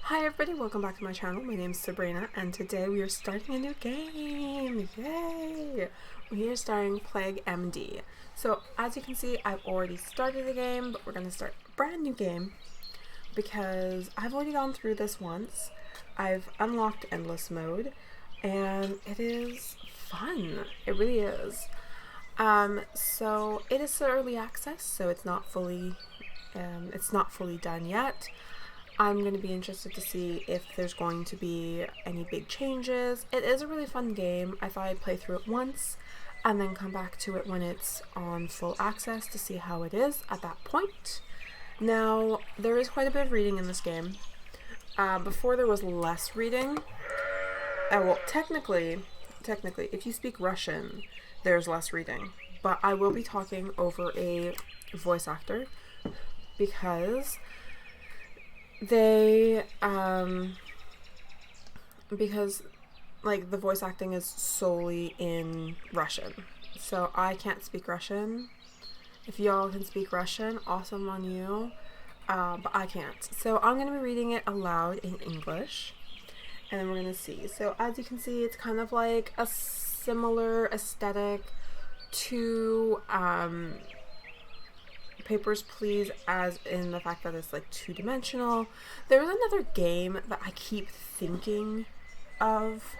Hi everybody, welcome back to my channel. My name is Sabrina and today we are starting a new game. Yay! We are starting Plague M.D. So as you can see, I've already started the game, but we're going to start a brand new game because I've already gone through this once. I've unlocked endless mode and it is fun. It really is. So it is early access, so it's not fully done yet. I'm going to be interested to see if there's going to be any big changes. It is a really fun game. I thought I'd play through it once and then come back to it when it's on full access to see how it is at that point. Now, there is quite a bit of reading in this game. Before there was less reading. Well, technically, if you speak Russian, there's less reading. But I will be talking over a voice actor because like the voice acting is solely in Russian, so I can't speak Russian. If y'all can speak Russian, awesome on you, but I can't. So I'm gonna be reading it aloud in English, and then we're gonna see. So as you can see, it's kind of like a similar aesthetic to Papers, Please, as in the fact that it's like two-dimensional. There's another game that I keep thinking of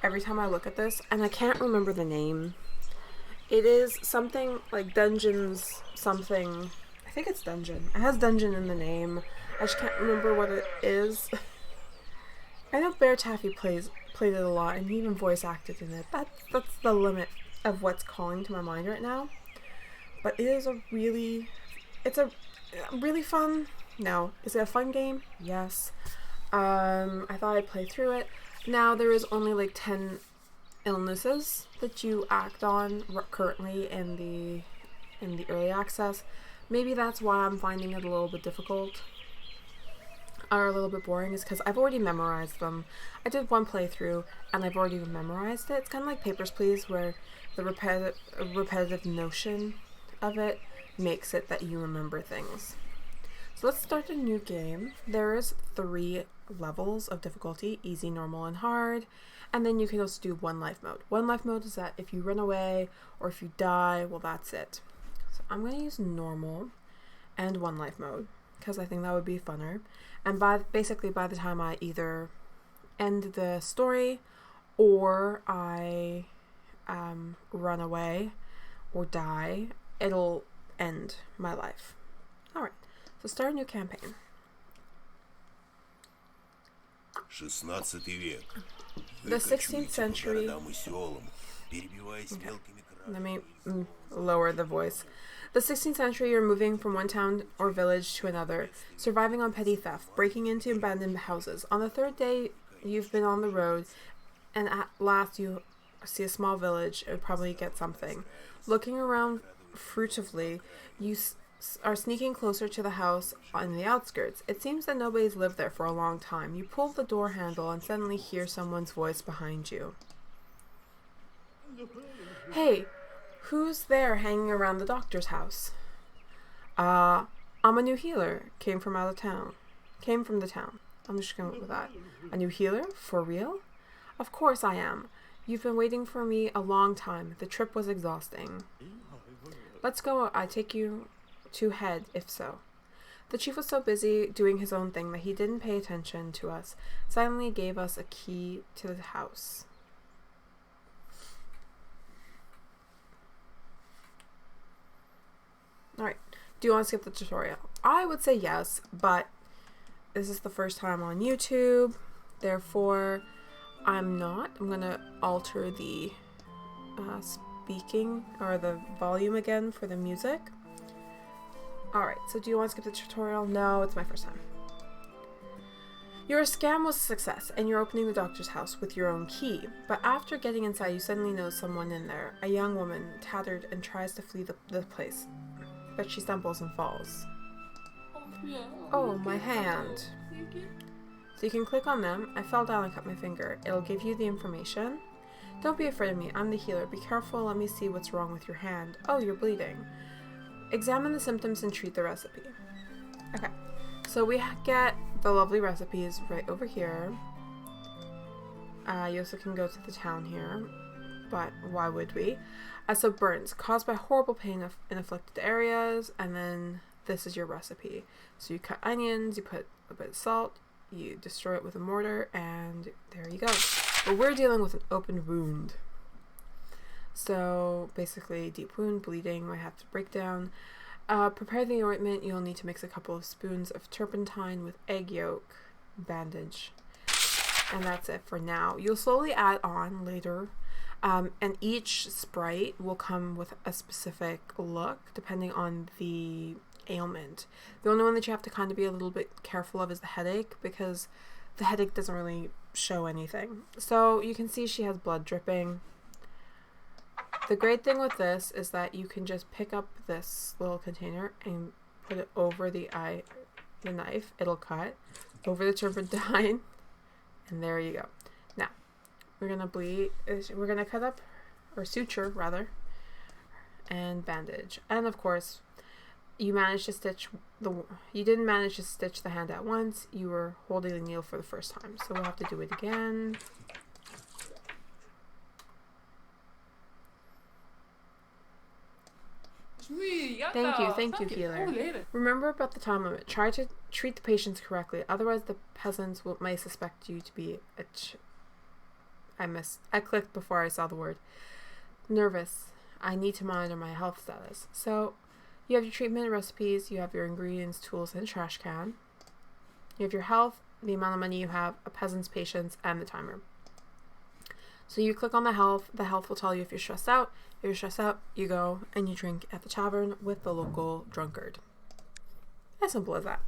every time I look at this, and I can't remember the name. It is something like Dungeons something. I think it's Dungeon. It has Dungeon in the name. I just can't remember what it is. I know Bear Taffy played it a lot, and he even voice acted in it. That's the limit of what's calling to my mind right now. But it is it's a really fun. No, is it a fun game? Yes. I thought I'd play through it. Now there is only like 10 illnesses that you act on currently in the early access. Maybe that's why I'm finding it a little bit difficult or a little bit boring, is because I've already memorized them. I did one playthrough and I've already memorized it. It's kind of like Papers, Please, where the repetitive notion of it makes it that you remember things. So let's start a new game. There is 3 levels of difficulty: easy, normal, and hard. And then you can also do one life mode. One life mode is that if you run away or if you die, well, that's it. So I'm going to use normal and one life mode because I think that would be funner. And basically by the time I either end the story or I run away or die, it'll end my life. Alright, so start a new campaign. 16 век. The 16th century. Let me lower the voice. The 16th century, you're moving from one town or village to another, surviving on petty theft, breaking into abandoned houses. On the 3rd day, you've been on the road, and at last you see a small village and probably get something. Looking around furtively, you are sneaking closer to the house on the outskirts. It seems that nobody's lived there for a long time. You pull the door handle and suddenly hear someone's voice behind you. Hey, who's there hanging around the doctor's house? I'm a new healer. Came from the town. I'm just gonna go with that. A new healer? For real? Of course I am. You've been waiting for me a long time. The trip was exhausting. Let's go. I take you to head, if so. The chief was so busy doing his own thing that he didn't pay attention to us. Silently gave us a key to the house. Alright, do you want to skip the tutorial? I would say yes, but this is the first time on YouTube, therefore I'm not. I'm gonna alter the speaking or the volume again for the music. Alright, so do you want to skip the tutorial? No, it's my first time. Your scam was a success, and you're opening the doctor's house with your own key. But after getting inside, you suddenly notice someone in there. A young woman, tattered, and tries to flee the place. But she stumbles and falls. Oh, my hand. So you can click on them. I fell down and cut my finger. It'll give you the information. Don't be afraid of me. I'm the healer. Be careful. Let me see what's wrong with your hand. Oh, you're bleeding. Examine the symptoms and treat the recipe. Okay. So we get the lovely recipes right over here. You also can go to the town here, but why would we? So burns caused by horrible pain in afflicted areas, and then this is your recipe. So you cut onions, you put a bit of salt, you destroy it with a mortar, and there you go. But we're dealing with an open wound. So basically deep wound, bleeding, might have to break down. Prepare the ointment. You'll need to mix a couple of spoons of turpentine with egg yolk, bandage, and that's it for now. You'll slowly add on later, and each sprite will come with a specific look depending on the ailment. The only one that you have to kind of be a little bit careful of is the headache, because the headache doesn't really show anything. So you can see she has blood dripping. The great thing with this is that you can just pick up this little container and put it over the knife. It'll cut over the turpentine, and there you go. Now we're gonna cut up, or suture rather, and bandage. And of course, you didn't manage to stitch the hand at once. You were holding the needle for the first time, so we'll have to do it again. Thank you, healer. Remember about the time limit. Try to treat the patients correctly, otherwise the peasants may suspect you to be I clicked before I saw the word. Nervous. I need to monitor my health status. So, you have your treatment recipes, you have your ingredients, tools, and trash can. You have your health, the amount of money you have, a peasant's patience, and the timer. So you click on the health will tell you if you're stressed out. If you're stressed out, you go and you drink at the tavern with the local drunkard. As simple as that.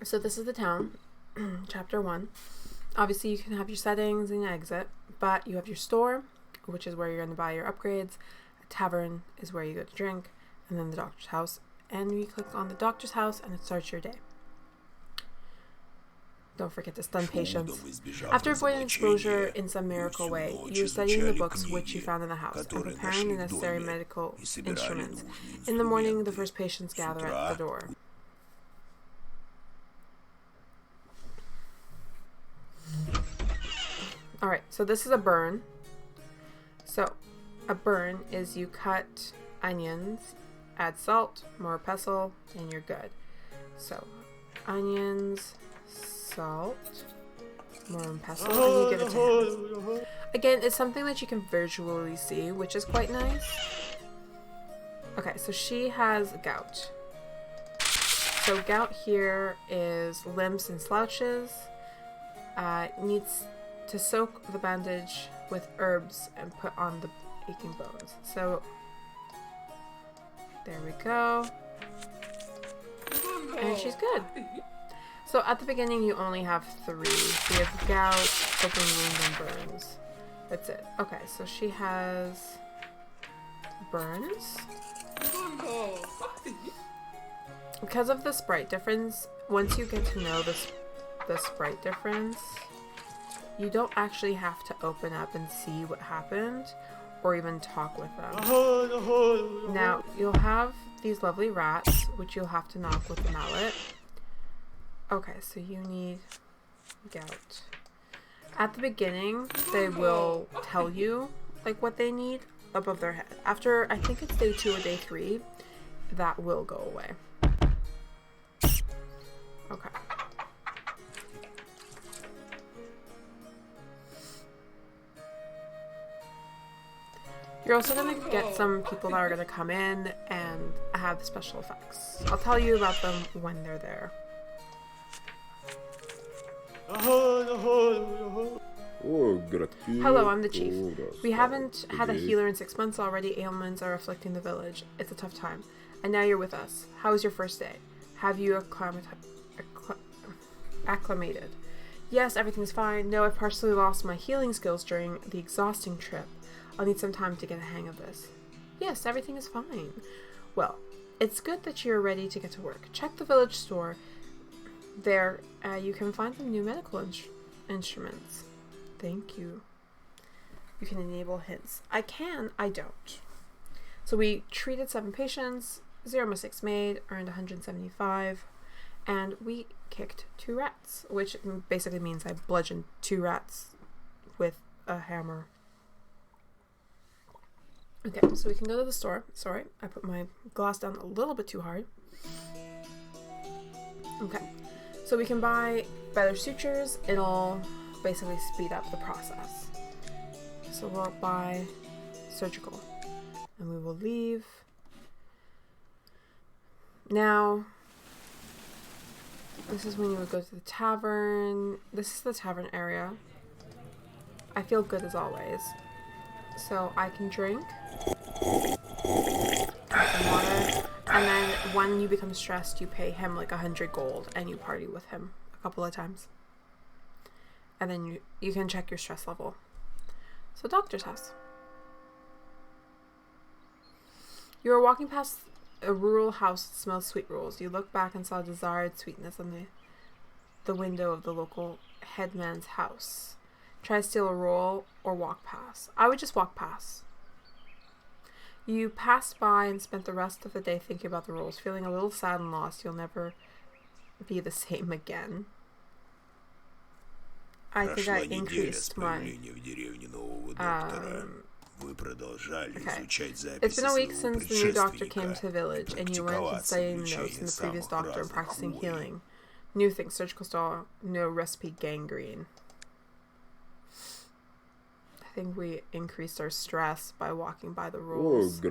So this is the town, chapter 1. Obviously you can have your settings and exit, but you have your store, which is where you're going to buy your upgrades. A tavern is where you go to drink, and then the doctor's house. And you click on the doctor's house and it starts your day. Don't forget to stun patients. After avoiding exposure in some miracle way, you're studying the books which you found in the house and preparing the necessary medical instruments. In the morning, the first patients gather at the door. Alright, so this is a burn. So, a burn is you cut onions, add salt, more pestle, and you're good. So, onions, salt, more pestle, and you give it to him. Again, it's something that you can visually see, which is quite nice. Okay, so she has gout. So gout here is limps and slouches. Needs to soak the bandage with herbs and put on the aching bones. So there we go. And she's good. So at the beginning you only have 3. So you have gout, open wound, and burns. That's it. Okay, so she has burns. Because of the sprite difference, once you get to know the sprite difference, you don't actually have to open up and see what happened or even talk with them. Now, you'll have these lovely rats, which you'll have to knock with the mallet. Okay, so you need gout. At the beginning, they will tell you like what they need above their head. After, I think it's day 2 or day 3, that will go away. Okay. You're also going to get some people that are going to come in and have special effects. I'll tell you about them when they're there. Hello, I'm the chief. We haven't had a healer in 6 months already. Ailments are afflicting the village. It's a tough time. And now you're with us. How was your first day? Have you acclimated? Yes, everything's fine. No, I partially lost my healing skills during the exhausting trip. I'll need some time to get a hang of this. Yes, everything is fine. Well, it's good that you're ready to get to work. Check the village store. There, you can find some new medical instruments. Thank you. You can enable hints. I can, I don't. So we treated 7 patients, 0 mistakes made, earned 175, and we kicked 2 rats, which basically means I bludgeoned 2 rats with a hammer. Okay, so we can go to the store. Sorry, I put my glass down a little bit too hard. Okay, so we can buy better sutures. It'll basically speed up the process. So we'll buy surgical, and we will leave. Now, this is when you would go to the tavern. This is the tavern area. I feel good as always. So I can drink some water, and then when you become stressed, you pay him like 100 gold, and you party with him a couple of times. And then you can check your stress level. So doctor's house. You are walking past a rural house that smells sweet rolls. You look back and saw desired sweetness on the window of the local headman's house. Try to steal a roll or walk past. I would just walk past. You passed by and spent the rest of the day thinking about the rolls, feeling a little sad and lost. You'll never be the same again. I think I increased my... Okay. It's been a week since the new doctor came to the village, and you went to studying notes from the previous doctor and practicing healing. New thing, surgical stall, no recipe, gangrene. I think we increased our stress by walking by the rules.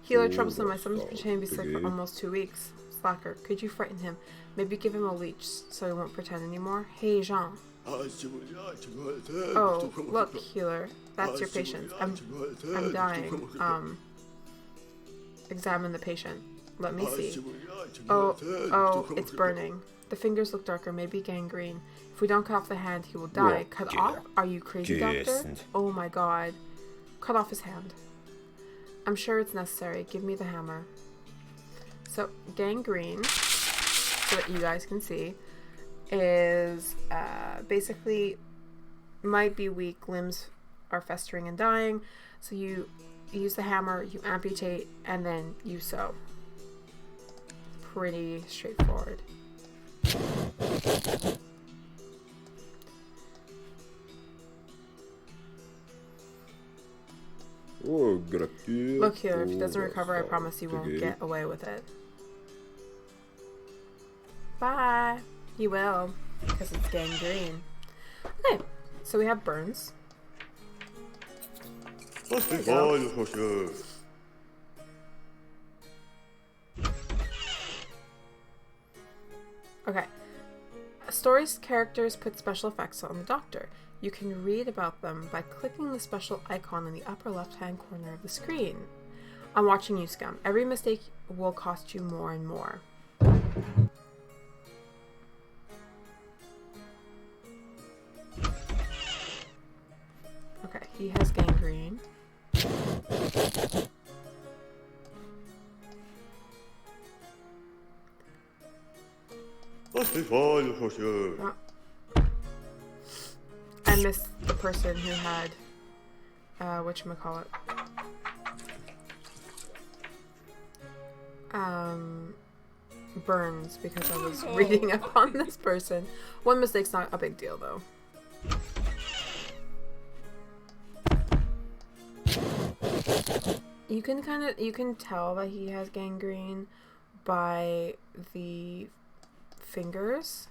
Healer troublesome. My son's pretending to be sick for almost 2 weeks. Slacker, could you frighten him? Maybe give him a leech so he won't pretend anymore. Hey, Jean. Oh, look, healer. That's your patient. I'm dying. Examine the patient. Let me see. Oh, it's burning. The fingers look darker, maybe gangrene. If we don't cut off the hand, he will die. Cut off? Are you crazy, doctor? Oh my god. Cut off his hand. I'm sure it's necessary. Give me the hammer. So, gangrene, so that you guys can see, is basically might be weak. Limbs are festering and dying. So you use the hammer, you amputate, and then you sew. Pretty straightforward. Look here, if he doesn't recover, I promise you won't get away with it. Bye. He will, because it's gangrene. Okay, so we have burns. Okay. Stories characters put special effects on the doctor. You can read about them by clicking the special icon in the upper left-hand corner of the screen. I'm watching you, scum. Every mistake will cost you more and more. Okay, he has gangrene. Oh. I missed the person who had whatchamacallit. Burns, because I was reading up on this person. One mistake's not a big deal though. You can tell that he has gangrene by the fingers.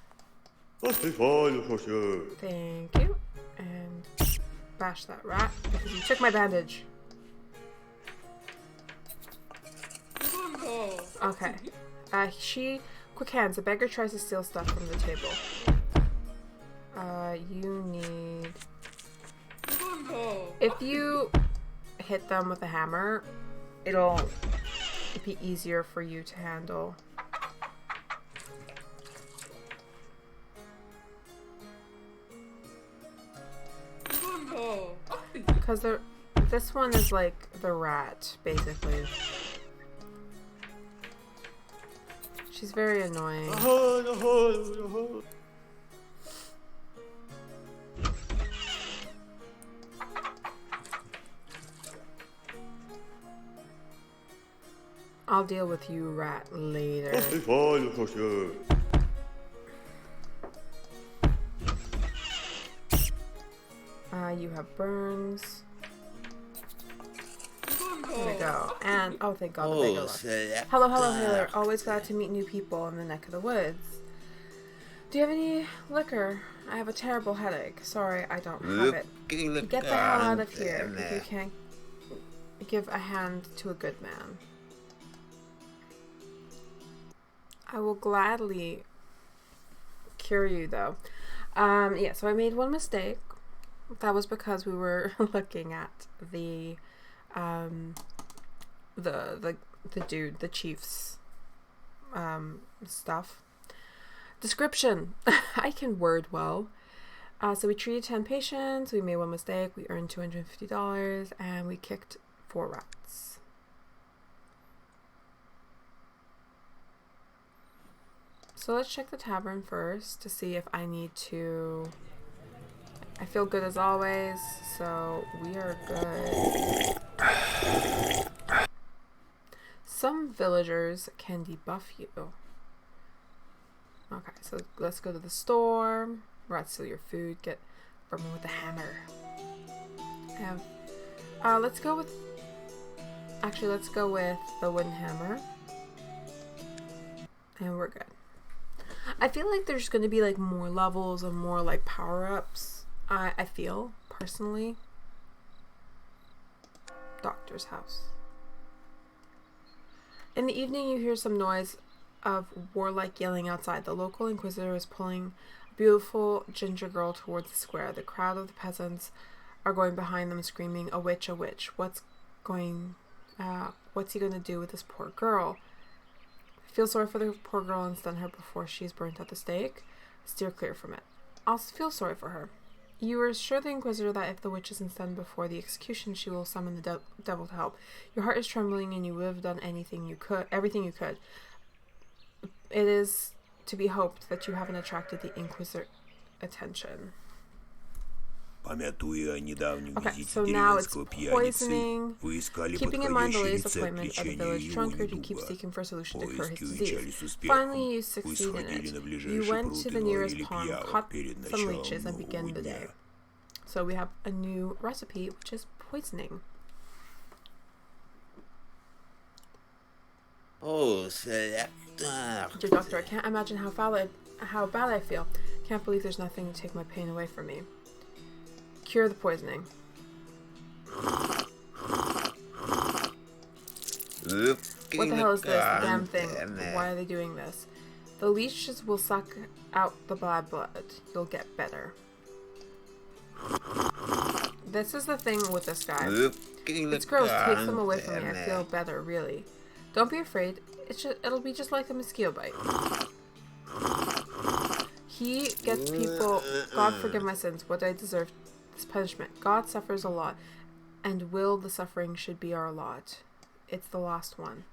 Thank you. And bash that rat because you took my bandage. Okay. Quick hands. A beggar tries to steal stuff from the table. You need... If you hit them with a hammer, it'll be easier for you to handle. Because this one is like the rat, basically. She's very annoying. I'll deal with you, rat, later. You have burns. There we go. And, oh, thank God, the beggar left. Hello, hello, healer. Always glad to meet new people in the neck of the woods. Do you have any liquor? I have a terrible headache. Sorry, I don't have it. Get the hell out of here if you can't give a hand to a good man. I will gladly cure you, though. Yeah, so I made one mistake. That was because we were looking at the dude, the chief's stuff. Description. I can word well. So we treated 10 patients, we made one mistake, we earned $250, and we kicked 4 rats. So let's check the tavern first to see if I need to... I feel good as always, so we are good. Some villagers can debuff you. Okay, so let's go to the store. Rats steal your food. Get Burman with the hammer. Let's go with... Actually, let's go with the wooden hammer. And we're good. I feel like there's going to be like more levels and more like power-ups. I feel, personally. Doctor's house. In the evening, you hear some noise of warlike yelling outside. The local inquisitor is pulling a beautiful ginger girl towards the square. The crowd of the peasants are going behind them, screaming, "A witch, a witch! What's he going to do with this poor girl?" Feel sorry for the poor girl and stun her before she's burnt at the stake. Steer clear from it. I'll feel sorry for her. You assure the Inquisitor that if the witch isn't stunned before the execution, she will summon the devil to help. Your heart is trembling and you would have done everything you could. It is to be hoped that you haven't attracted the Inquisitor attention. Okay, so now it's poisoning. Keeping in mind the latest appointment of the village drunkard who keeps seeking for a solution to cure his disease. Finally, you succeed in it. You went to the nearest pond, caught some leeches, and began the day. So we have a new recipe, which is poisoning. Oh, Selector. Dear Doctor, I can't imagine how bad I feel. Can't believe there's nothing to take my pain away from me. Cure the poisoning. What the hell is this damn thing? Why are they doing this? The leeches will suck out the bad blood. You'll get better. This is the thing with this guy. It's gross. Take them away from me. I feel better, really. Don't be afraid. It'll be just like a mosquito bite. He gets people. God forgive my sins. What I deserve. Punishment. God suffers a lot, and will the suffering should be our lot. It's the last one.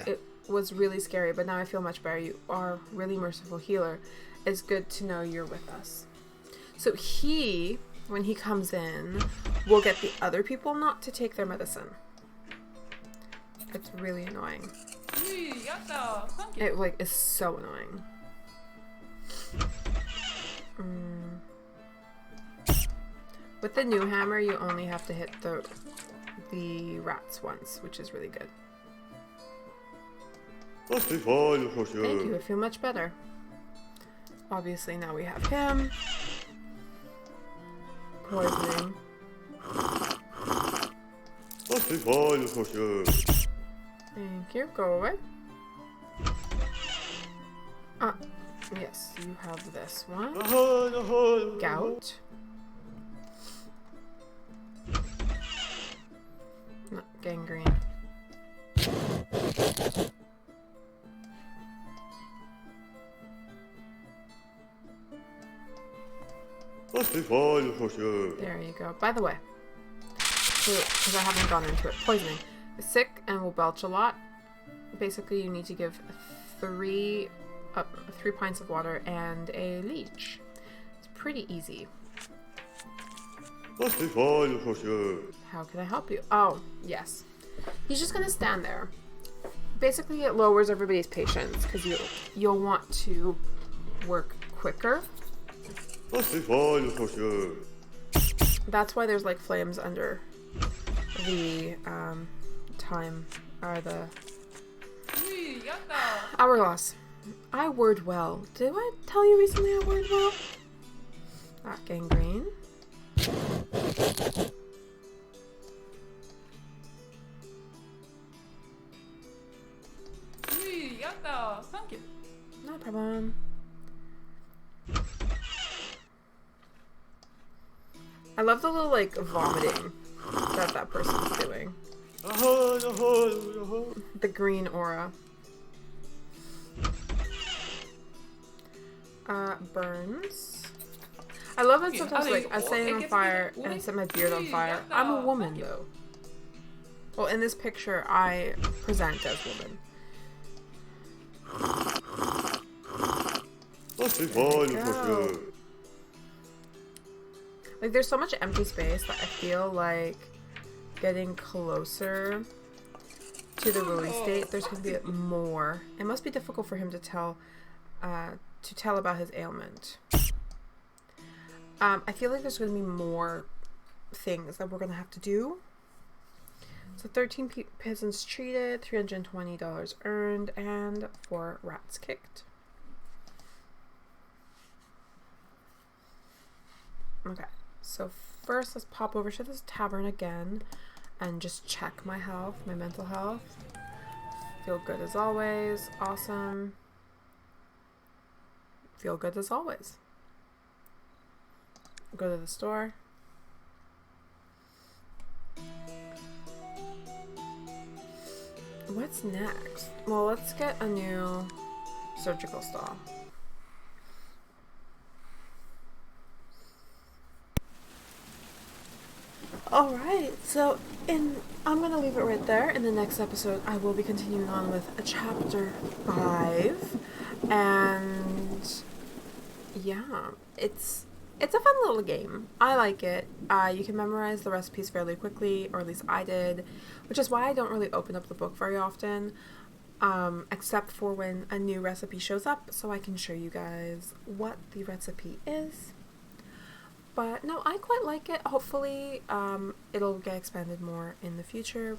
It was really scary, but now I feel much better. You are really merciful healer. It's good to know you're with us. So he, when he comes in, will get the other people not to take their medicine. It's really annoying. It is so annoying. With the new hammer, you only have to hit the rats once, which is really good. Thank you, I feel much better. Obviously, now we have him. Poisoning. Thank you, go away. Yes, you have this one. Gout. No, gangrene. There you go. By the way, because I haven't gone into it, poisoning. Sick and will belch a lot. Basically, you need to give 3 pints of water and a leech. It's pretty easy. How can I help you? Oh, yes. He's just gonna stand there. Basically, it lowers everybody's patience because you'll want to work quicker. That's why there's like flames under the time or the hourglass. I word well. Did I tell you recently I word well? Gangrene. No problem. I love the little like vomiting that person's doing. The green aura. Burns. I love it sometimes like I set it on fire and I set my beard on fire. I'm a woman though. Well, in this picture I present as woman. Like there's so much empty space that I feel like getting closer to the release date there's gonna be more. It must be difficult for him to tell about his ailment. I feel like there's gonna be more things that we're gonna have to do. So 13 peasants treated, $320 earned, and 4 rats kicked. Okay, so first let's pop over to this tavern again and just check my health, my mental health. Feel good as always. Awesome. Feel good as always. Go to the store. What's next? Well, let's get a new surgical stall. Alright, so I'm gonna leave it right there. In the next episode, I will be continuing on with chapter 5. And yeah, it's a fun little game. I like it. You can memorize the recipes fairly quickly, or at least I did, which is why I don't really open up the book very often, except for when a new recipe shows up, so I can show you guys what the recipe is. But no, I quite like it. Hopefully, it'll get expanded more in the future,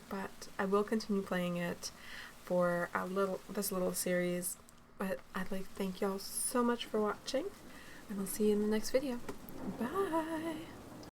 but I will continue playing it for this little series. But I'd like to thank y'all so much for watching, and I'll see you in the next video. Bye!